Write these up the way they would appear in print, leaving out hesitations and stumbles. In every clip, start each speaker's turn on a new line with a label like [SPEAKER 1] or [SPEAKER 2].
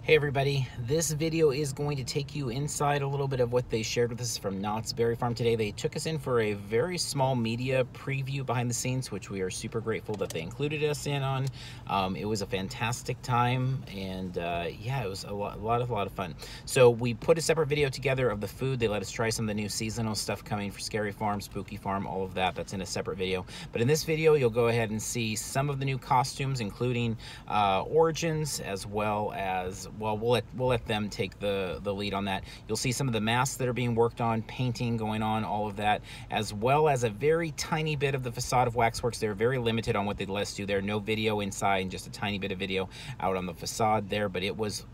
[SPEAKER 1] Hey everybody, this video is going to take you inside a little bit of what they shared with us from Knott's Berry Farm today. They took us in for a very small media preview behind the scenes, which we are super grateful that they included us in on. It was a fantastic time, and yeah, it was a lot of fun. So we put a separate video together of the food. They let us try some of the new seasonal stuff coming for Scary Farm, Spooky Farm, all of that. That's in a separate video. But in this video, you'll go ahead and see some of the new costumes, including origins, as well as, well, we'll let them take the lead on that. You'll see some of the masks that are being worked on, painting going on, all of that, as well as a very tiny bit of the facade of Waxworks. They're very limited on what they let us do there. No video inside, and just a tiny bit of video out on the facade there, but it was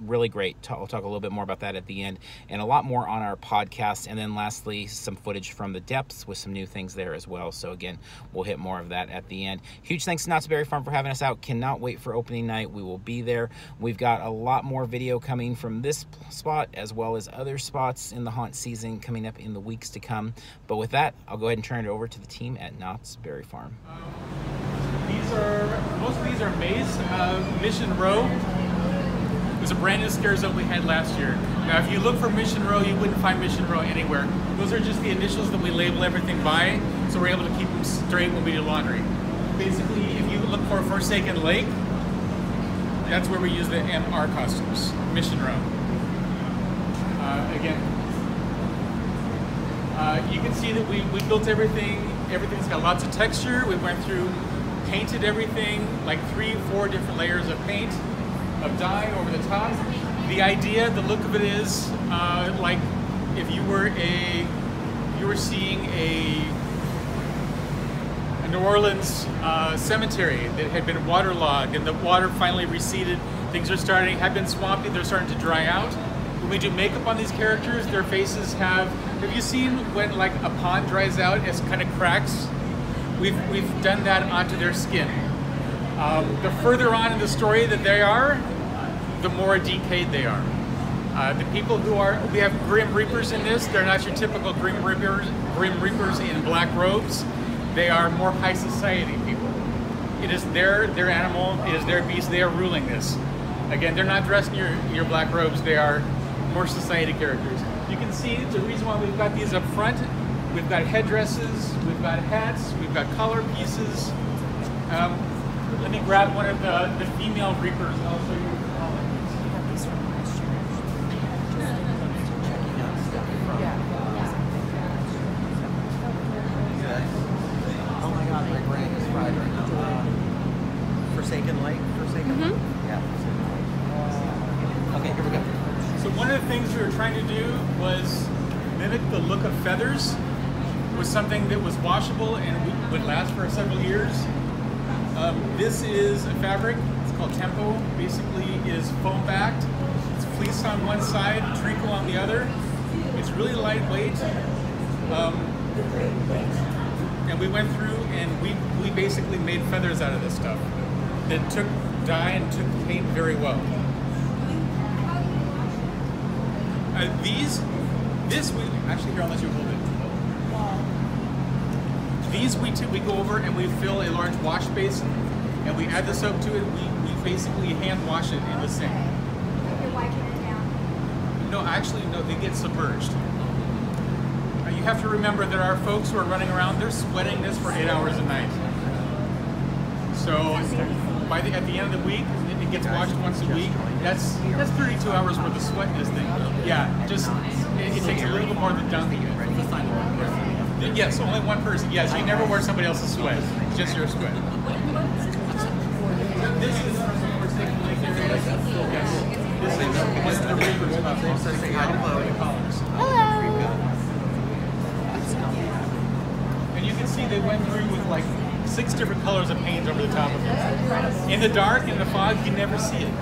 [SPEAKER 1] really great. I'll talk a little bit more about that at the end, and a lot more on our podcast. And then lastly, some footage from the depths with some new things there as well. So again, we'll hit more of that at the end. Huge thanks to Knott's Berry Farm for having us out. Cannot wait for opening night. We will be there. We've got a lot more video coming from this spot as well as other spots in the haunt season coming up in the weeks to come. But with that, I'll go ahead and turn it over to the team at Knott's Berry Farm.
[SPEAKER 2] Most of these are Maze Mission Row. It was a brand new scare zone we had last year. Now, if you look for Mission Row, you wouldn't find Mission Row anywhere. Those are just the initials that we label everything by, so we're able to keep them straight when we do laundry. Basically, if you look for Forsaken Lake, that's where we use the MR costumes, Mission Row. Again, you can see that we built everything. Everything's got lots of texture. We went through, painted everything, like 3-4 different layers of paint, of dye over the top. The idea, the look of it is like if you were seeing a New Orleans cemetery that had been waterlogged and the water finally receded. Things have been swampy, they're starting to dry out. When we do makeup on these characters, their faces have you seen when like a pond dries out, it kind of cracks? We've done that onto their skin. The further on in the story that they are, the more decayed they are. The people we have Grim Reapers in this. They're not your typical Grim Reapers in black robes. They are more high society people. It is their animal, it is their beast, they are ruling this. Again, they're not dressed in your black robes, they are more society characters. You can see the reason why we've got these up front. We've got headdresses, we've got hats, we've got collar pieces. Let me grab one of the female Reapers and I'll show you.
[SPEAKER 3] Oh my God, my brain is fried right now. Forsaken Lake? Forsaken Lake? Yeah. Okay, here we go.
[SPEAKER 2] So one of the things we were trying to do was mimic the look of feathers with something that was washable and would last for several years. This is a fabric, it's called Tempo. Basically is foam backed. It's fleece on one side, treacle on the other. It's really lightweight. And we went through and we basically made feathers out of this stuff that took dye and took paint very well. Actually here, I'll let you hold it. These we go over and we fill a large wash basin and we add the soap to it. We basically hand wash it in the sink.
[SPEAKER 4] You're wiping it down?
[SPEAKER 2] No, actually, no, they get submerged. You have to remember that our folks who are running around, they're sweating this for 8 hours a night. So at the end of the week, it gets washed once a week. That's 32 hours worth of sweat in this thing. Yeah, it takes a little bit more than dunking it. Yes, only one person. Yes, you never wear somebody else's sweat. It's just your sweat. This is Forsaken Lake area. Yes. This is one of the Reapers collars.
[SPEAKER 4] Hello.
[SPEAKER 2] And you can see they went through with like 6 different colors of paint over the top of it. In the dark, in the fog, you never see it.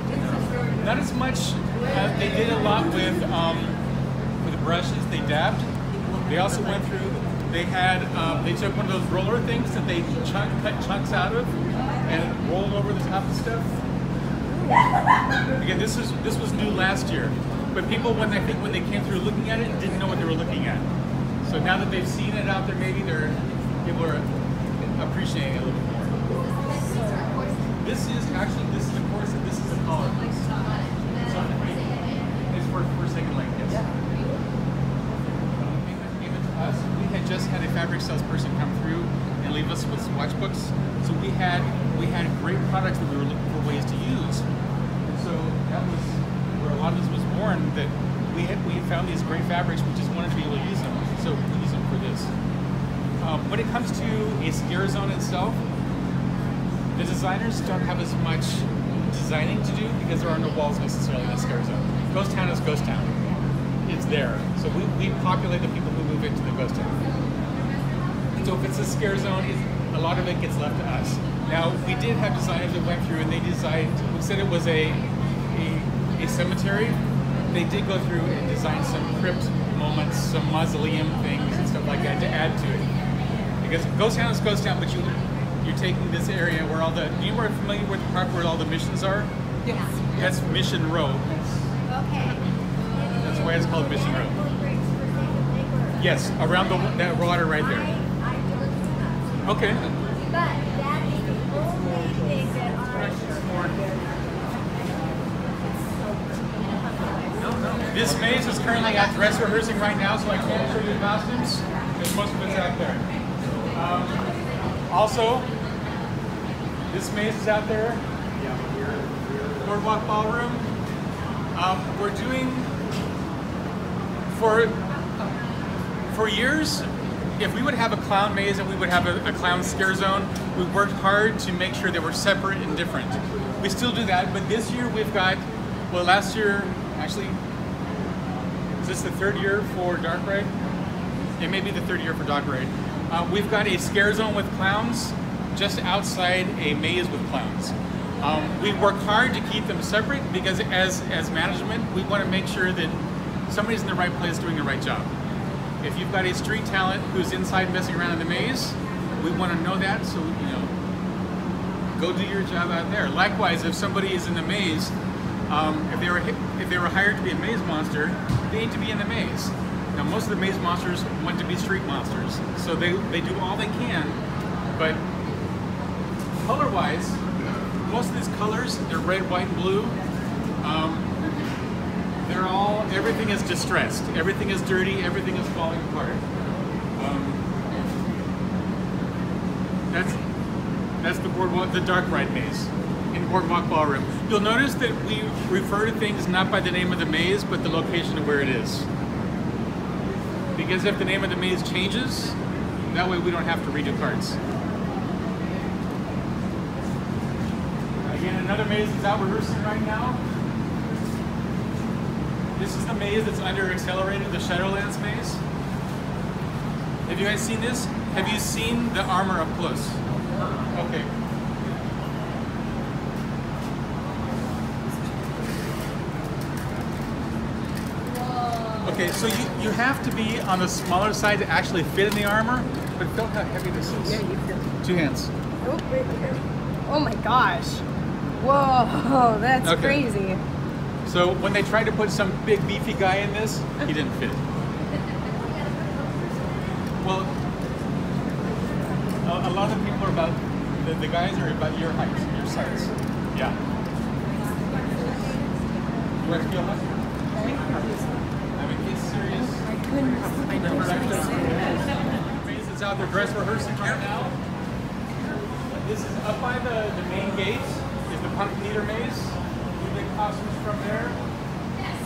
[SPEAKER 2] Not as much. They did a lot with brushes. They dabbed. They also went through. They took one of those roller things that they cut chunks out of and rolled over the top of stuff. Again, this was new last year, but people when they came through looking at it didn't know what they were looking at. So now that they've seen it out there, maybe people are appreciating it a little bit more. This is a corset. This is a collar piece. So found these great fabrics, we just wanted to be able to use them, so we use them for this. When it comes to a scare zone itself, the designers don't have as much designing to do because there are no walls necessarily in a scare zone. Ghost Town is Ghost Town. It's there. So we populate the people who move into the ghost town. So if it's a scare zone, a lot of it gets left to us. Now, we did have designers that went through and they designed, we said it was a cemetery. They did go through and design some crypt moments, some mausoleum things and stuff like that to add to it. Because Ghost Town is Ghost Town, but you're taking this area where all the, you are familiar with the park where all the missions are?
[SPEAKER 3] Yes.
[SPEAKER 2] That's Mission Row.
[SPEAKER 4] Okay.
[SPEAKER 2] That's why it's called Mission Row. Yes, around that water right there.
[SPEAKER 4] I don't know.
[SPEAKER 2] Okay.
[SPEAKER 4] But that is the only thing that
[SPEAKER 2] This maze is currently at dress rehearsing right now, so I can't show you the costumes, because most of it's out there. Also, this maze is out there. Boardwalk Ballroom. We're doing, for years, if we would have a clown maze and we would have a clown scare zone, we worked hard to make sure they were separate and different. We still do that, but this year we've got, well, last year, actually, is this the third year for Dark Ride? It may be the third year for Dark Ride. We've got a scare zone with clowns just outside a maze with clowns. We work hard to keep them separate because as management, we want to make sure that somebody's in the right place doing the right job. If you've got a street talent who's inside messing around in the maze, we want to know that, so, you know, go do your job out there. Likewise, if somebody is in the maze, if they were hired to be a maze monster, they need to be in the maze. Now, most of the maze monsters want to be street monsters, so they do all they can, but color-wise, most of these colors, they're red, white, and blue. Everything is distressed. Everything is dirty. Everything is falling apart. That's the Dark Ride maze in Boardwalk Ballroom. You'll notice that we refer to things not by the name of the maze, but the location of where it is. Because if the name of the maze changes, that way we don't have to redo cards. Again, another maze is out rehearsing right now. This is the maze that's under Accelerated, the Shadowlands maze. Have you guys seen this? Have you seen the armor up close? Okay. Okay, so you have to be on the smaller side to actually fit in the armor, but feel how heavy this is.
[SPEAKER 5] Yeah, you feel.
[SPEAKER 2] 2 hands.
[SPEAKER 5] Oh, wait, here. Oh my gosh. Whoa, that's
[SPEAKER 2] Okay.
[SPEAKER 5] crazy.
[SPEAKER 2] So when they tried to put some big beefy guy in this, he didn't fit. Well, a lot of people are about, the guys are about your height, your size. Yeah. You want to feel that? I mean, it's serious.
[SPEAKER 5] My goodness. I know.
[SPEAKER 2] Maze is out there dress rehearsing right now. This is up by the main gate, is the Pumpkin Eater maze. We make costumes from there.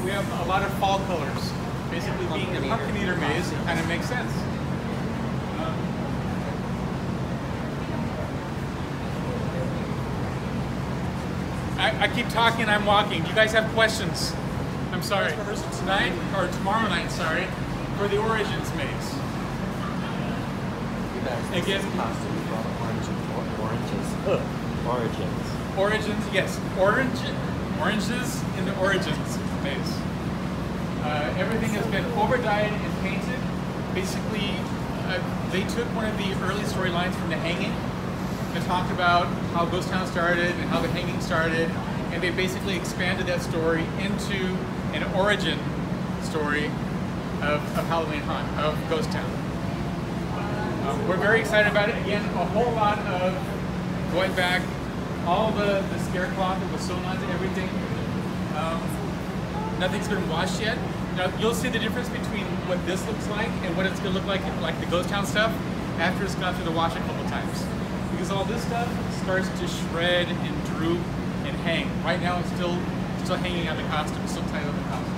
[SPEAKER 2] We have a lot of fall colors. Basically, being the Pumpkin Eater maze kind of makes sense. I keep talking, I'm walking. Do you guys have questions? I'm sorry. Rehearsal tonight, or tomorrow night, sorry, for the Origins maze. Again,
[SPEAKER 3] Costumes for all the origins.
[SPEAKER 2] Origins, yes. Oranges in the Origins maze. Everything has been over-dyed and painted. Basically, they took one of the early storylines from The Hanging that talked about how Ghost Town started and how The Hanging started, and they basically expanded that story into an origin story of Halloween Haunt, of Ghost Town. We're very excited about it. Again, a whole lot of going back, all the scare cloth that was sewn onto everything. Nothing's been washed yet. Now you'll see the difference between what this looks like and what it's going to look like the Ghost Town stuff after it's gone through the wash a couple times. Because all this stuff starts to shred and droop and hang. Right now it's still hanging on the costume, still tied on the costume.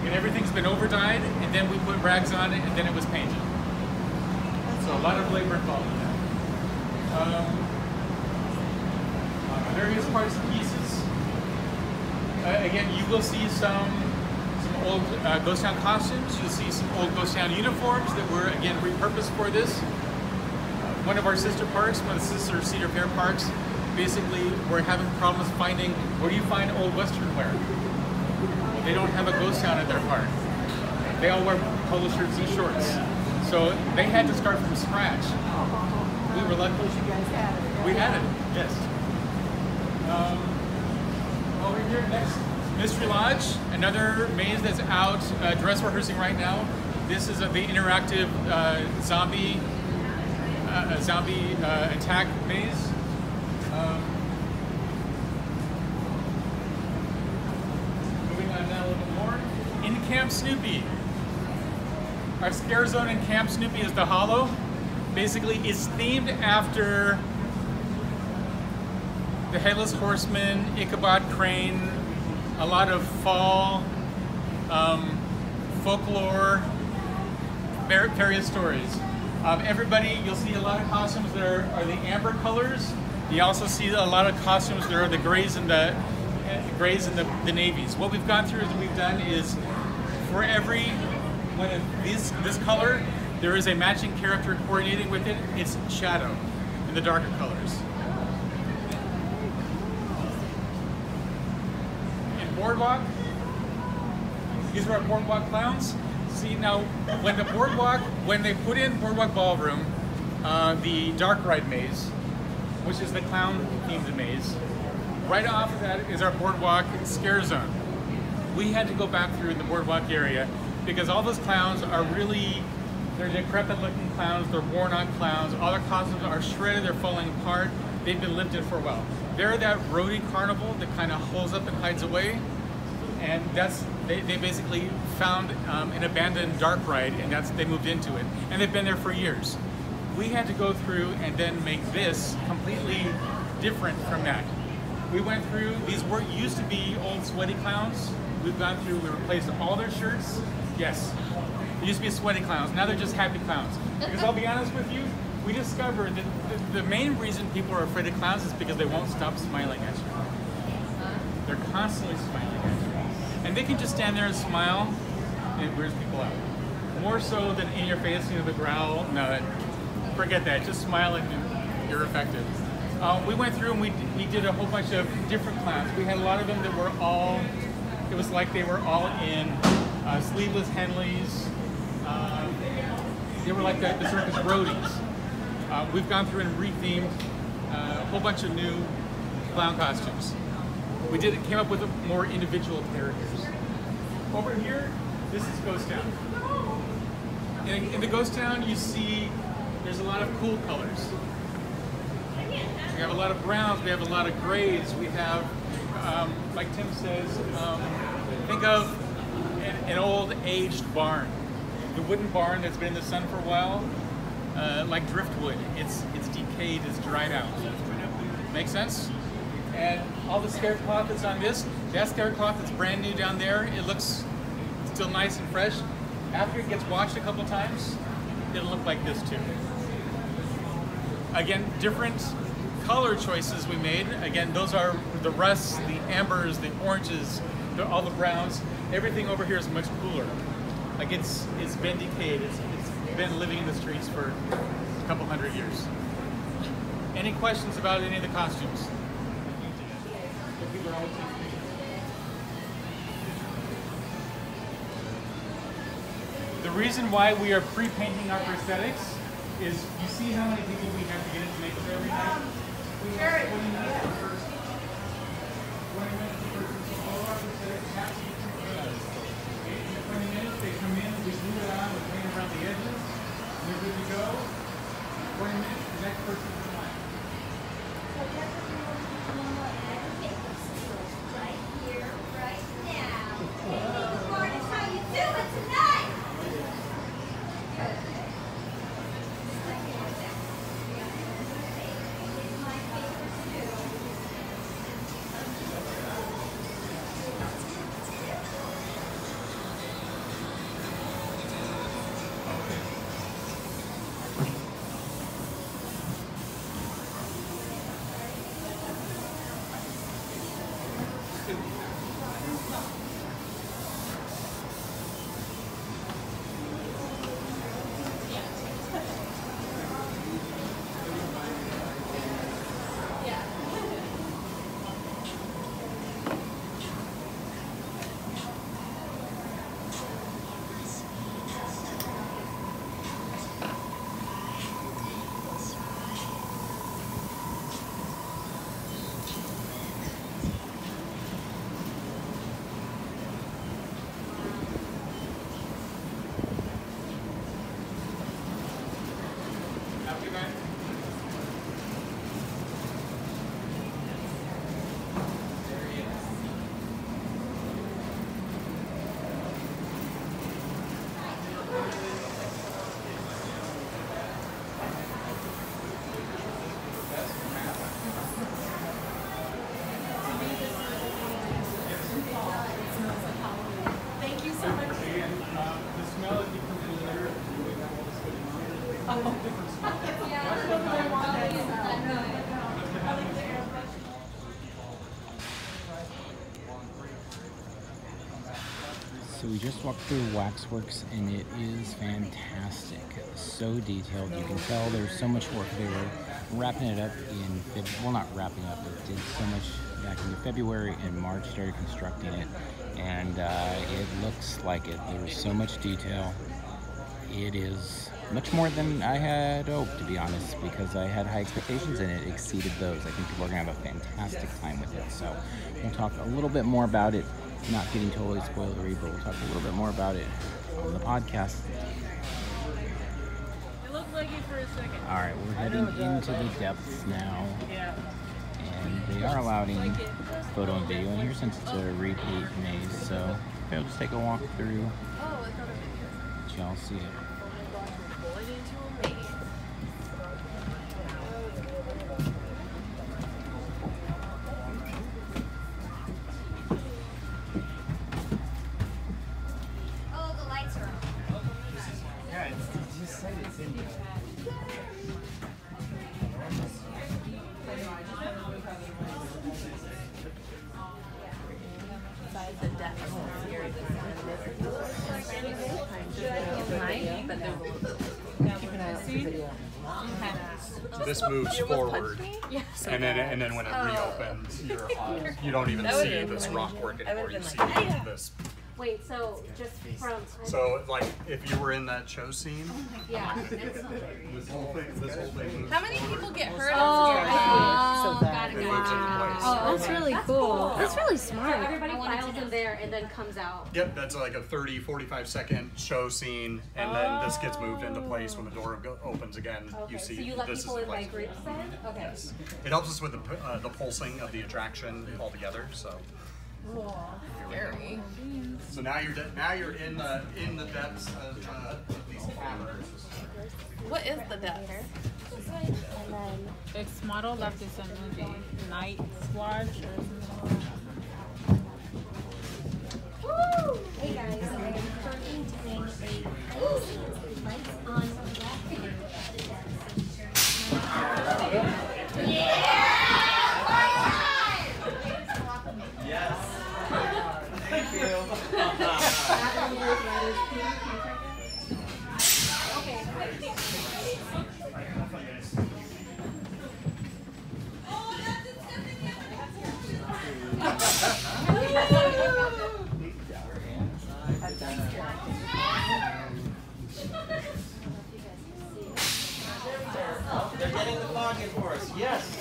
[SPEAKER 2] And everything's been over-dyed, and then we put rags on it, and then it was painted. So a lot of labor involved in that. Various parts and pieces. Again, you will see some old Ghost Town costumes. You'll see some old Ghost Town uniforms that were, again, repurposed for this. One of our sister parks, one of the sister Cedar Fair parks, basically we're having problems finding, where do you find old Western wear? They don't have a Ghost Town at their park. They all wear polo shirts and shorts. So they had to start from scratch. We were lucky.
[SPEAKER 5] You guys had it.
[SPEAKER 2] We had it, yes. Over here next, Mystery Lodge, another maze that's out dress rehearsing right now. This is the interactive zombie attack maze. Moving on now a little bit more. In Camp Snoopy. Our scare zone in Camp Snoopy is the Hollow. Basically, it's themed after the Headless Horseman, Ichabod Crane, a lot of fall folklore, various stories. Everybody, you'll see a lot of costumes that are the amber colors. You also see a lot of costumes that are the grays and the navies. What we've gone through is we've done is for every one of this color, there is a matching character coordinating with it. It's shadow in the darker colors. In Boardwalk, these are our Boardwalk clowns. See now, when they put in Boardwalk Ballroom, the Dark Ride maze, which is the clown-themed maze, right off of that is our Boardwalk scare zone. We had to go back through the Boardwalk area because all those clowns are really, they're decrepit-looking clowns, they're worn-out clowns, all their costumes are shredded, they're falling apart, they've been lived in for a while. They're that roadie carnival that kind of holes up and hides away, and they basically found an abandoned dark ride, and they moved into it, and they've been there for years. We had to go through and then make this completely different from that. We went through, these used to be old sweaty clowns. We've gone through, we replaced all their shirts. Yes, they used to be sweaty clowns, now they're just happy clowns. Because I'll be honest with you, we discovered that the main reason people are afraid of clowns is because they won't stop smiling at you. They're constantly smiling at you. And they can just stand there and smile, and it weirds people out. More so than in your face, the growl, no, forget that, just smile and you're effective. We went through and we did a whole bunch of different clowns. We had a lot of them that were all, it was like they were all in sleeveless Henleys. They were like the circus roadies. We've gone through and rethemed a whole bunch of new clown costumes. We came up with more individual characters. Over here, this is Ghost Town. In the Ghost Town, you see there's a lot of cool colors. We have a lot of browns, we have a lot of grays, we have, like Tim says, think of an old aged barn. The wooden barn that's been in the sun for a while, like driftwood. It's decayed, it's dried out. Make sense? And all the scare cloth that's on this, that scare cloth that's brand new down there, it looks still nice and fresh. After it gets washed a couple times, it'll look like this too. Again, different color choices we made. Again, those are the rusts, the ambers, the oranges, all the browns. Everything over here is much cooler. Like it's been decayed. It's been living in the streets for a couple hundred years. Any questions about any of the costumes? The reason why we are pre-painting our prosthetics is you see how many people we have to get into makeup every night? We have 20 minutes per person. 20 minutes per person. So all our prosthetics have to get together. In 20 minutes, they come in, we glue it on, we paint around the edges, and they're good to go. 20 minutes, the next person is in line.
[SPEAKER 4] Right here, right now. Marcus, how you doing tonight?
[SPEAKER 1] So we just walked through Waxworks and it is fantastic. So detailed. You can tell there's so much work. They were wrapping it up in, well, not wrapping up, but did so much back in February and March, started constructing it. And it looks like it. There was so much detail. It is much more than I had hoped, to be honest, because I had high expectations and it exceeded those. I think people are going to have a fantastic time with it. So we'll talk a little bit more about it, not getting totally spoilery, but we'll talk a little bit more about it on the podcast.
[SPEAKER 6] It looked like it for a second.
[SPEAKER 1] All right, we're heading into the depths now.
[SPEAKER 6] Yeah.
[SPEAKER 1] And they are allowing photo and video in here since it's a repeat maze. So we'll just take a walk through.
[SPEAKER 6] Oh, I thought it was
[SPEAKER 1] Y'all see it.
[SPEAKER 6] going into a maze.
[SPEAKER 4] Oh, the lights are on.
[SPEAKER 3] Yeah, it just said it's in there.
[SPEAKER 6] The depth here. But
[SPEAKER 7] This moves forward, and then when it reopens, you don't even see this rock work anymore. You see this.
[SPEAKER 8] Wait, so just from
[SPEAKER 7] So like if you were in that show scene,
[SPEAKER 8] yeah.
[SPEAKER 7] this whole thing moves
[SPEAKER 6] How many
[SPEAKER 7] forward.
[SPEAKER 6] people get hurt
[SPEAKER 8] Oh,
[SPEAKER 6] on
[SPEAKER 8] I see. Got
[SPEAKER 7] It
[SPEAKER 8] it.
[SPEAKER 7] moves into place.
[SPEAKER 5] Oh, that's really cool. That's really smart.
[SPEAKER 8] Everybody files in there and then comes out.
[SPEAKER 7] Yep, that's like a 30-45 second show scene, and then this gets moved into place when the door opens again.
[SPEAKER 8] Okay,
[SPEAKER 7] You see
[SPEAKER 8] so you let
[SPEAKER 7] this
[SPEAKER 8] people
[SPEAKER 7] is
[SPEAKER 8] in by
[SPEAKER 7] place.
[SPEAKER 8] groups then? Okay.
[SPEAKER 7] Yes. It helps us with the pulsing of the attraction altogether. So.
[SPEAKER 6] Scary.
[SPEAKER 7] So now you're in the depths of these caverns.
[SPEAKER 6] What is the depth?
[SPEAKER 8] And then
[SPEAKER 6] It's modeled after some movie, Night Watch or something.
[SPEAKER 4] Hey guys, I am currently doing a lights on
[SPEAKER 3] Thank you. They're getting the fog in for us. Yes.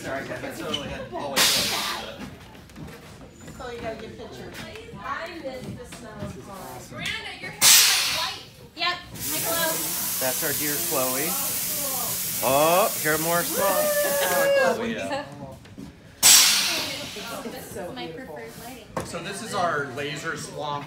[SPEAKER 3] Sorry, guys. So you gotta get pictures.
[SPEAKER 8] yep. Hello.
[SPEAKER 3] That's our dear Chloe. Oh, here more smoke. Oh, yeah.
[SPEAKER 8] This is my preferred lighting.
[SPEAKER 7] So this is our laser swamp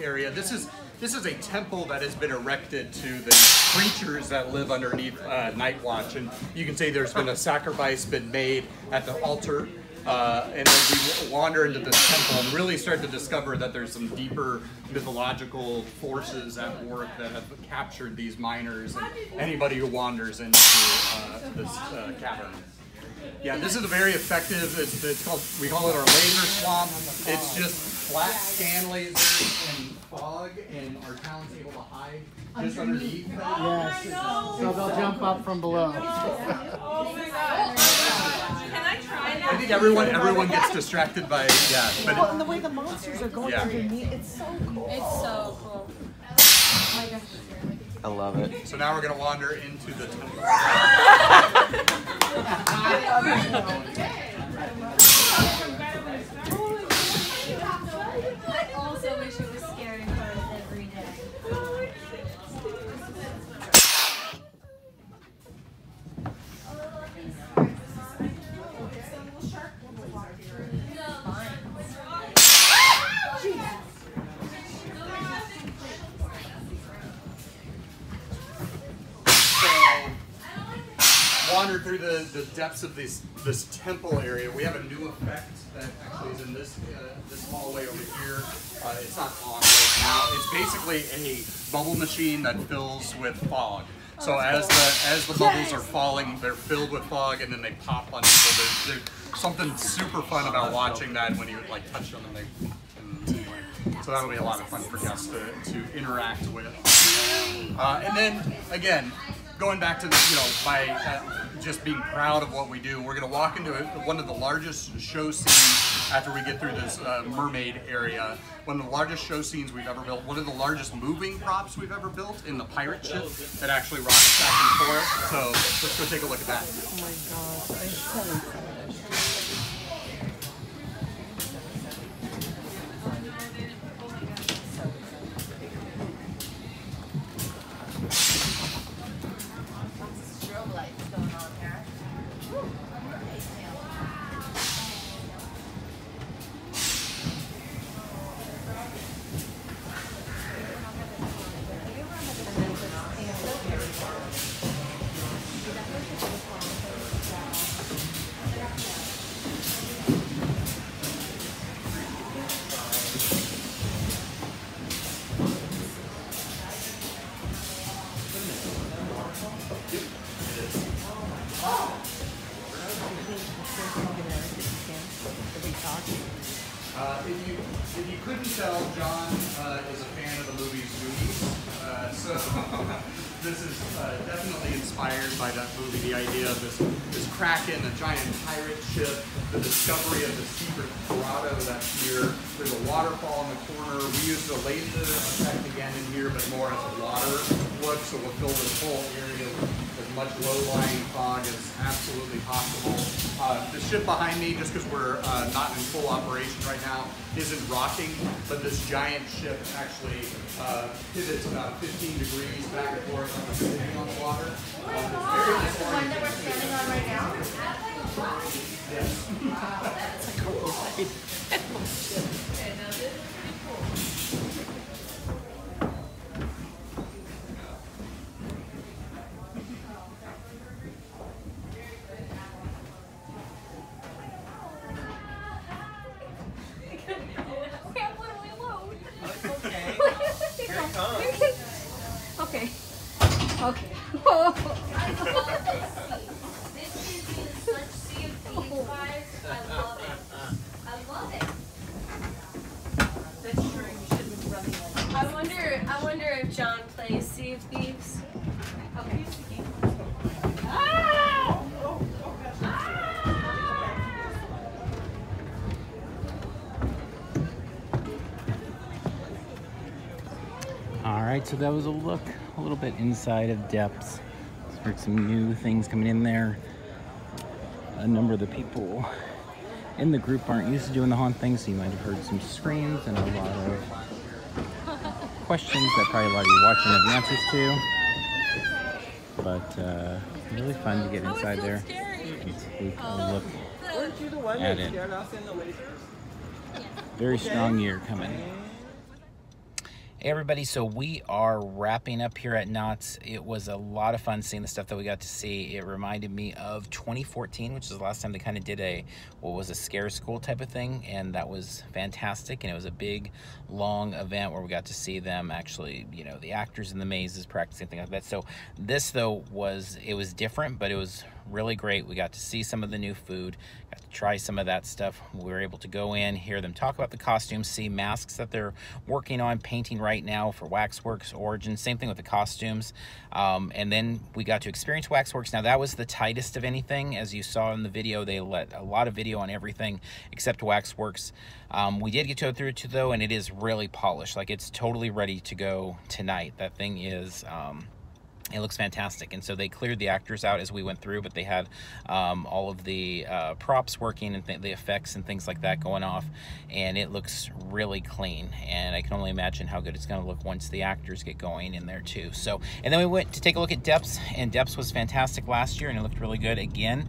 [SPEAKER 7] area. This is This is a temple that has been erected to the creatures that live underneath Night Watch, and you can see there's been a sacrifice been made at the altar. And then we wander into this temple and really start to discover that there's some deeper mythological forces at work that have captured these miners and anybody who wanders into this cavern. Yeah, this is a very effective, it's called, we call it our laser swamp. It's just flat scan lasers and fog, and our talent's able to hide just underneath that.
[SPEAKER 3] Yes. So they'll jump up from below.
[SPEAKER 7] I think everyone gets distracted by but
[SPEAKER 9] Well, and the way the monsters are going underneath, it's so cool.
[SPEAKER 6] It's so cool.
[SPEAKER 1] I love it.
[SPEAKER 7] so now we're gonna wander into the temple.
[SPEAKER 8] I also wish it was scary part every day.
[SPEAKER 7] Wander through the depths of this temple area. We have a new effect that actually is in this hallway over here. It's not on right now. It's basically a bubble machine that fills with fog. So as the bubbles are falling, they're filled with fog, and then they pop on people. There's something super fun about watching that when you like touch them and anyway. So that'll be a lot of fun for guests to interact with. And then again, going back to by just being proud of what we do, we're going to walk into one of the largest show scenes after we get through this mermaid area. One of the largest show scenes we've ever built. One of the largest moving props we've ever built in the pirate ship that actually rocks back and forth. So let's go take a look at that.
[SPEAKER 9] Oh my gosh, I'm so excited.
[SPEAKER 7] If you couldn't tell, John is a fan of the movie Goonies. So this is definitely inspired by that movie, the idea of this kraken, a giant pirate ship, the discovery of the secret grotto that's here. There's a waterfall in the corner. We used a laser effect again in here, but more as a water look, so we'll fill this whole area with as much low-lying fog as absolutely possible. The ship behind me, just because we're not in full operation right now, isn't rocking, but this giant ship actually pivots about 15 degrees back and forth on the water.
[SPEAKER 8] That's the one that we're standing on right now?
[SPEAKER 7] Yes.
[SPEAKER 9] That's a cool ride.
[SPEAKER 5] Okay. Okay.
[SPEAKER 8] This gives you such Sea of Thieves vibes. I love it. I love it.
[SPEAKER 9] That's true, you shouldn't be running like
[SPEAKER 5] I wonder if John plays Sea of Thieves.
[SPEAKER 8] Okay.
[SPEAKER 1] All right, so that was a look a little bit inside of Depths. Heard some new things coming in there. A number of the people in the group aren't used to doing the haunt thing, so you might have heard some screams and a lot of questions that probably a lot of you watching have the answers to. But really fun to get inside there and take a look
[SPEAKER 9] Weren't you the one
[SPEAKER 1] at
[SPEAKER 9] that
[SPEAKER 1] it.
[SPEAKER 9] scared us in the lasers?
[SPEAKER 1] Very strong year coming. Hey everybody, so we are wrapping up here at Knott's. It was a lot of fun seeing the stuff that we got to see. It reminded me of 2014, which is the last time they kind of did a scare school type of thing, and that was fantastic. And it was a big, long event where we got to see them actually, you know, the actors in the mazes practicing, things like that. So this though was different, but it was really great. We got to see some of the new food, got to try some of that stuff. We were able to go in, hear them talk about the costumes, see masks that they're working on painting right now for Waxworks Origins. Same thing with the costumes. And then we got to experience Waxworks. Now that was the tightest of anything. As you saw in the video, they let a lot of video on everything except Waxworks. We did get to go through it though, and it is really polished. Like, it's totally ready to go tonight. That thing is it looks fantastic. And so they cleared the actors out as we went through, but they had all of the props working and the effects and things like that going off, and it looks really clean. And I can only imagine how good it's going to look once the actors get going in there too. So, and then we went to take a look at Depths, and Depths was fantastic last year, and it looked really good again.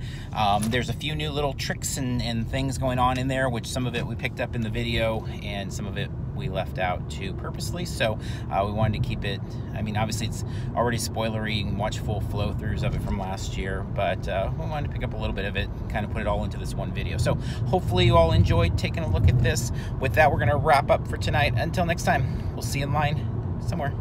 [SPEAKER 1] There's a few new little tricks and things going on in there, which some of it we picked up in the video, and some of it we left out too purposely. So we wanted to keep it, I mean, obviously it's already spoilery. You can watch full flow-throughs of it from last year, but we wanted to pick up a little bit of it and kind of put it all into this one video. So hopefully you all enjoyed taking a look at this. With that, we're going to wrap up for tonight. Until next time, we'll see you in line somewhere.